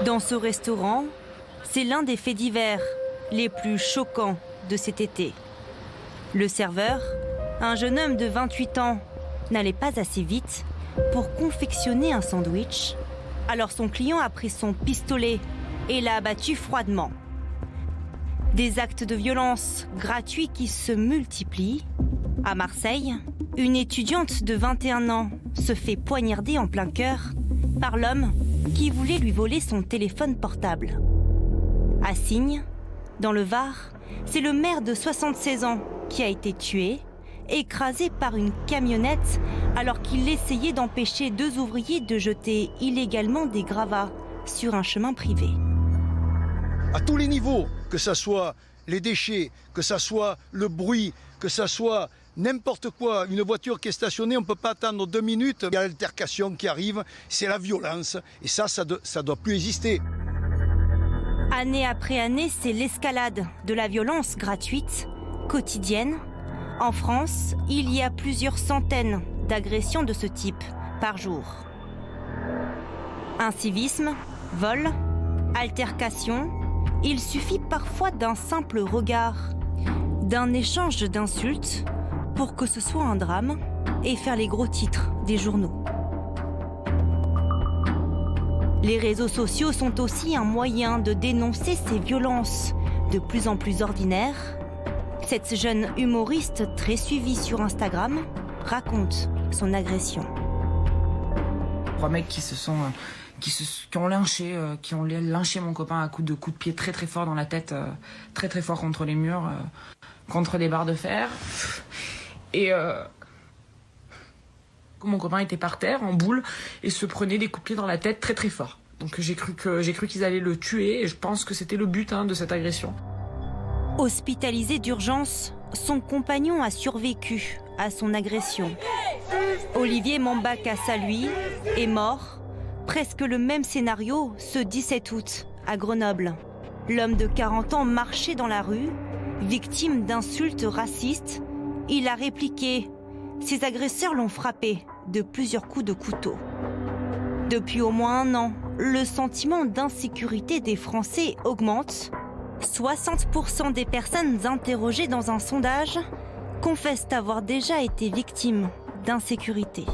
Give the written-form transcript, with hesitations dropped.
Dans ce restaurant, c'est l'un des faits divers les plus choquants de cet été. Le serveur, un jeune homme de 28 ans, n'allait pas assez vite pour confectionner un sandwich. Alors son client a pris son pistolet et l'a abattu froidement. Des actes de violence gratuits qui se multiplient. À Marseille, une étudiante de 21 ans se fait poignarder en plein cœur par l'homme qui voulait lui voler son téléphone portable. À Signes, dans le Var, c'est le maire de 76 ans qui a été tué, écrasé par une camionnette alors qu'il essayait d'empêcher 2 ouvriers de jeter illégalement des gravats sur un chemin privé. À tous les niveaux, que ça soit les déchets, que ça soit le bruit, que ça soit n'importe quoi, une voiture qui est stationnée, on ne peut pas attendre 2 minutes, il y a l'altercation qui arrive, c'est la violence, et ça doit plus exister. Année après année, c'est l'escalade de la violence gratuite, quotidienne. En France, il y a plusieurs centaines d'agressions de ce type par jour. Incivisme, vol, altercation, il suffit parfois d'un simple regard, d'un échange d'insultes pour que ce soit un drame et faire les gros titres des journaux. Les réseaux sociaux sont aussi un moyen de dénoncer ces violences de plus en plus ordinaires. Cette jeune humoriste très suivie sur Instagram raconte son agression. 3 mecs qui ont lynché mon copain à coups de pied très très fort dans la tête, très très fort contre les murs, contre des barres de fer. Et mon copain était par terre en boule et se prenait des coups de pied dans la tête très très fort. Donc j'ai cru qu'ils allaient le tuer et je pense que c'était le but de cette agression. Hospitalisé d'urgence, son compagnon a survécu à son agression. Olivier Mambacassa, lui, est mort. Presque le même scénario ce 17 août à Grenoble. L'homme de 40 ans marchait dans la rue, victime d'insultes racistes. Il a répliqué. Ses agresseurs l'ont frappé de plusieurs coups de couteau. Depuis au moins 1 an, le sentiment d'insécurité des Français augmente. 60% des personnes interrogées dans un sondage confessent avoir déjà été victimes d'insécurité.